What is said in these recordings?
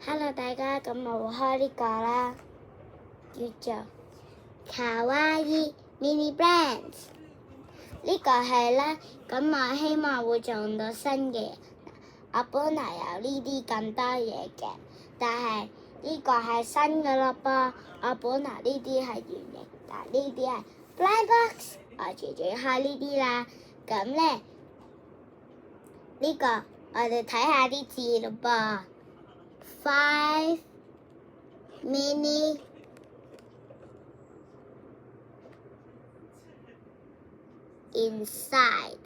Hello 大家，咁我會開呢個啦，叫做卡哇伊 Mini Brands。呢個係咧，咁我希望會做到新嘅嘢。我本來有呢啲咁多嘢嘅，但係呢個係新嘅咯噃。我本來呢啲係圓形，但係呢啲係 blind box。我最中意開呢啲啦。咁咧，呢個我哋睇下啲字咯噃。5 mini inside，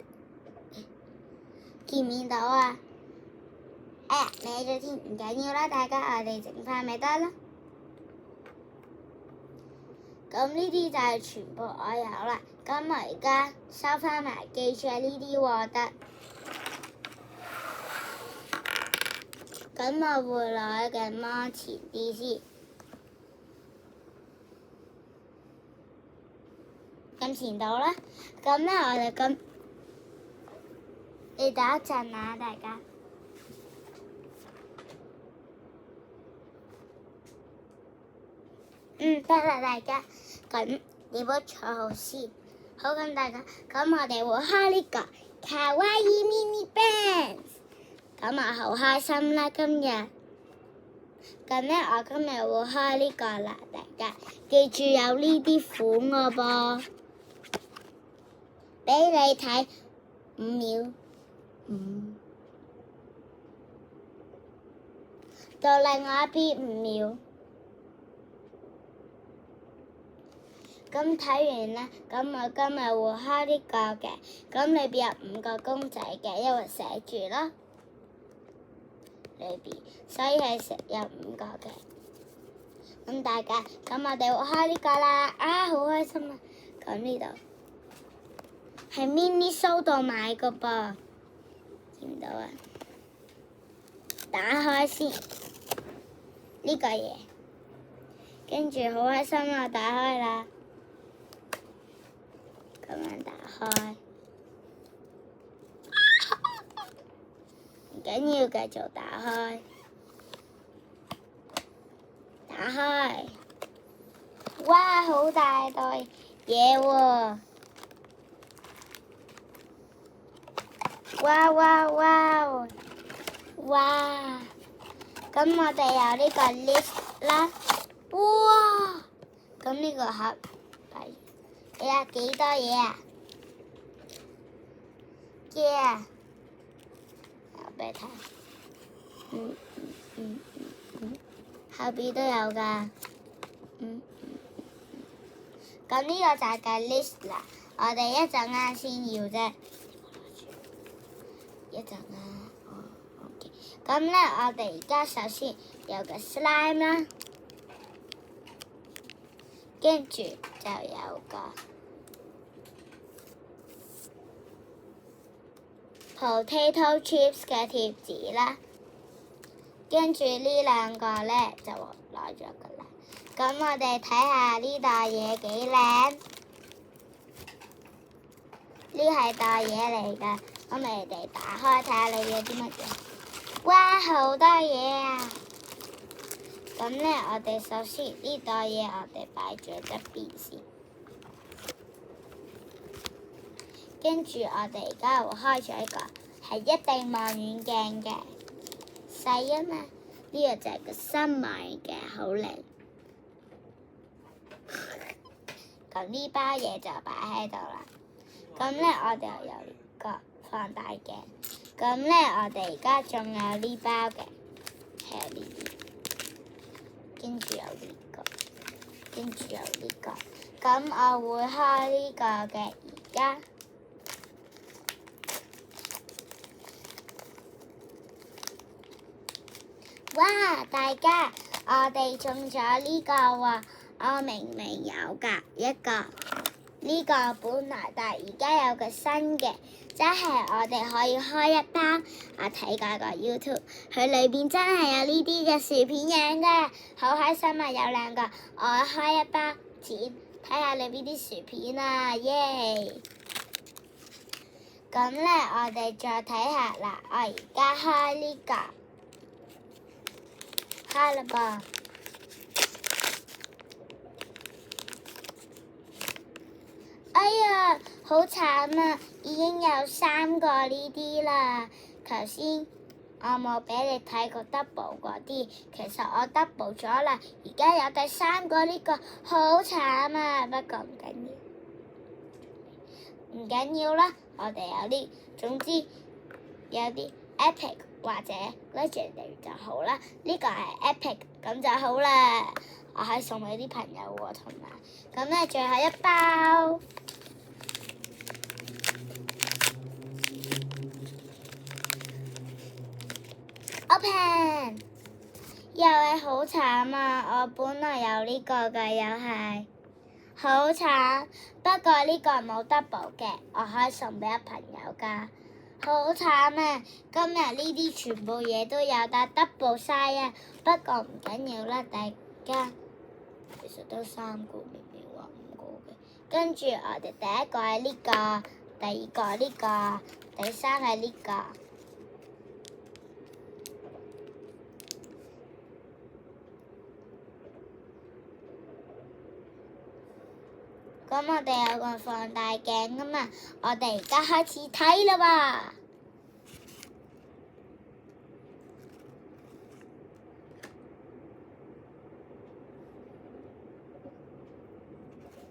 見唔見到啊？哎呀，歪咗添，唔緊要啦，大家我哋整翻咪得咯。咁呢啲就係全部我有啦。咁我而家收翻埋，記住呢啲獲得。咁我會攞嘅摩前啲先。咁前到啦。咁咧我哋咁，你等一陣啊，大家。得啦，大家。咁你幫我坐好先。好，咁大家，咁我哋會開呢個卡哇伊 Mini Brands。咁我好開心啦，今日。咁咧，我今日會開呢個啦，大家記住有呢啲款個噃，俾你睇5秒，5，到另外一邊5秒。咁睇完啦，咁我今日會開呢個嘅，咁裏邊有5個公仔嘅，因為寫住咯。裏邊，所以係有5個嘅。咁大家，咁我哋會開呢個啦，好開心啊！咁呢度係 mini show 度買個噃，見唔到啊？打開先呢個嘢，跟住好開心啊！打開啦，咁樣打開。唔緊要，繼續打開，打開，哇！好大袋嘢喎，哇哇哇哇！咁我哋有呢個 list 啦，哇！咁呢個盒係，哎呀幾多嘢啊？嘅。俾你睇，後邊都有㗎，咁呢個就係個 list 啦，我哋一陣間先要啫，一陣間，OK，咁咧我哋而家首先有個 slime 啦，跟住就有個potato chips 嘅貼紙啦，跟住呢兩個咧就攞咗㗎啦。咁我哋睇下呢袋嘢幾靚，呢係袋嘢嚟㗎。我哋打開睇下裏邊有啲乜嘢。哇，好多嘢啊！咁咧，我哋首先呢袋嘢我哋擺住喺側邊先。跟住我哋而家會開咗一個，係一定望遠鏡嘅，細啊嘛。呢個就係個新買嘅，好靚。咁呢包嘢就擺喺度啦。咁咧我哋又有個放大鏡。咁咧我哋而家仲有呢包嘅，係有呢啲，跟住有呢個，跟住有呢個。咁我會開呢個嘅而家。哇！大家，我哋中咗呢個喎，我明明有㗎一個，呢個本來，但係而家有個新嘅，即係我哋可以開一包。我睇過個 YouTube，佢裏邊真係有呢啲嘅薯片樣㗎，好開心啊！有2個，我開一包剪，睇下裏邊啲薯片啊，耶！咁咧，我哋再睇下嗱，我而家開呢個。開他啦噃。哎呀，好慘啊！已經有3個呢啲啦。頭先我冇俾你睇過 double 嗰啲，其實我 double 咗啦。而家有第3個呢個，好慘啊！不過唔緊要啦，我哋有啲，總之有啲 epic 或者 legendary 就好啦。呢個係 epic 咁就好啦。我可以送俾啲朋友喎，同埋咁咧，最後一包。Open， 又係好慘啊！我本來有呢個㗎，又係好慘。不過呢個冇 double 嘅，我可以送俾朋友㗎。好慘啊！今日呢啲全部嘢都有得 double 晒啊！不過唔緊要啦，大家其實都3個，明明話5個嘅。跟住我哋第一個係呢個，第二個呢個，第3係呢個。咁我哋有個放大鏡啊嘛，我哋而家開始睇啦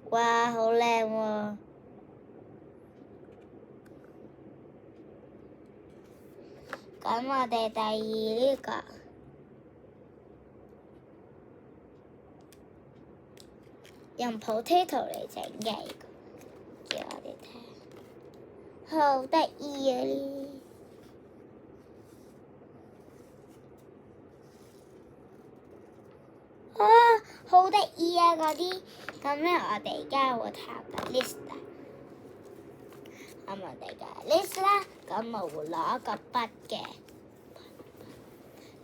喎！哇，好靚喎！咁我哋第2呢個。用 potato 嚟整嘅，叫我哋睇，好得意啊！呢啊，好得意啊！嗰啲，咁咧我哋而家會睇個 list 啊，咁我哋嘅 list 啦，咁我會攞個筆嘅，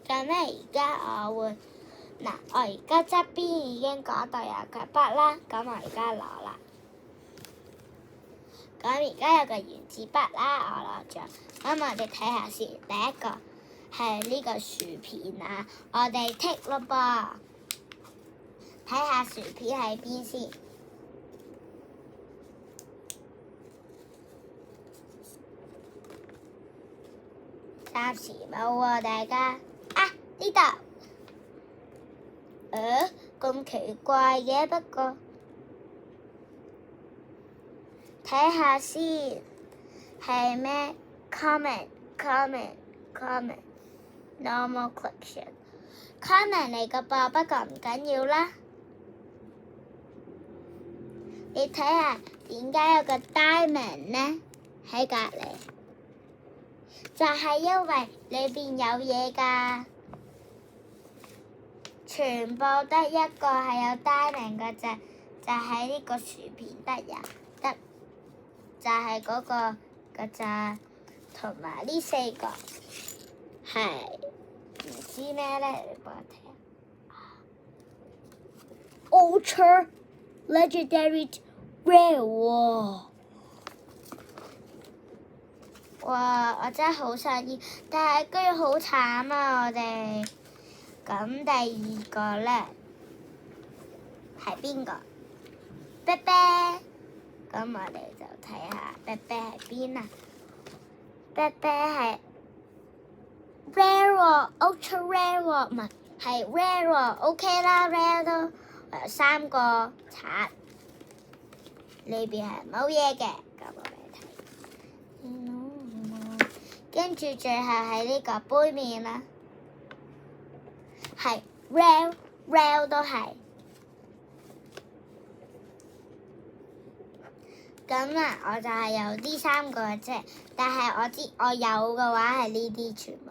咁咧而家我會。嗱，我而家側邊已經嗰度有個筆啦，咁我而家攞啦。咁而家有個原子筆啦，我攞咗。咁我哋睇下先，第一個係呢個薯片啊，我哋剔咯噃。睇下薯片喺邊先。暫時冇喎，大家。啊，呢度。咁奇怪嘅，不過睇下先係咩 comment normal collection comment 嚟個噃，不過唔緊要啦。你睇下點解有個 diamond 呢？喺隔離，就係因為裏邊有嘢㗎。全部得一個係有 diamond 嗰隻，就係呢個薯片得，就係嗰個㗎咋，同埋呢4個係唔知咩咧？你幫我睇下。Ultra Legendary Rare 喎！哇！我真係好想要，但係居然好慘啊！我哋。咁第2個咧係邊個？啤啤，咁我哋就睇下啤啤喺邊啊！啤啤係 rare ultra rare 唔係 rare OK 啦 rare 都有3個刷，裏邊係冇嘢嘅，咁我哋睇。跟住最後係呢個杯麵啦。係 rare 都係，咁啊，我就係有呢3個啫。但係我知我有嘅話係呢啲全部，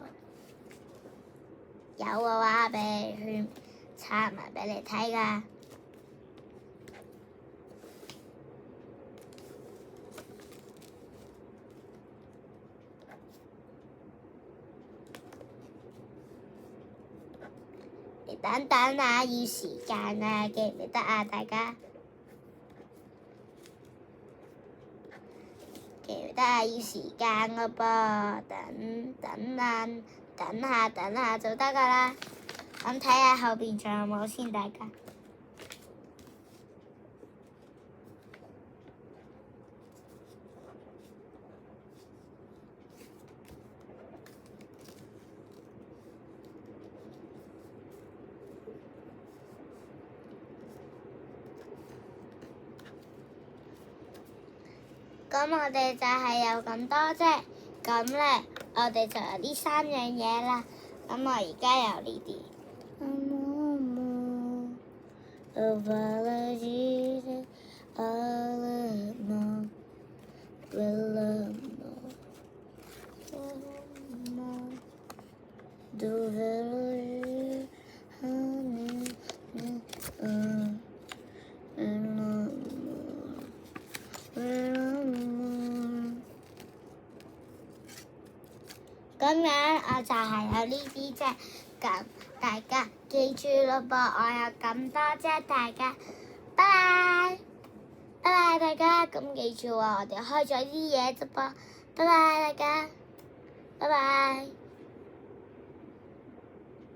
有嘅話俾你圈插埋俾你睇㗎。等等啊，要時間啊，記唔記得啊？大家記唔記得啊？要時間個噃，等下就得㗎啦。咁睇下後邊仲有冇先，大家。咁我哋就係有咁多啫，咁咧我哋就有呢3樣嘢啦。咁我而家有呢啲。咁樣我就係有呢啲啫，咁大家記住咯噃，我有咁多啫，大家，拜拜，拜拜大家，咁記住喎，我哋開咗啲嘢啫噃，拜拜大家，拜拜。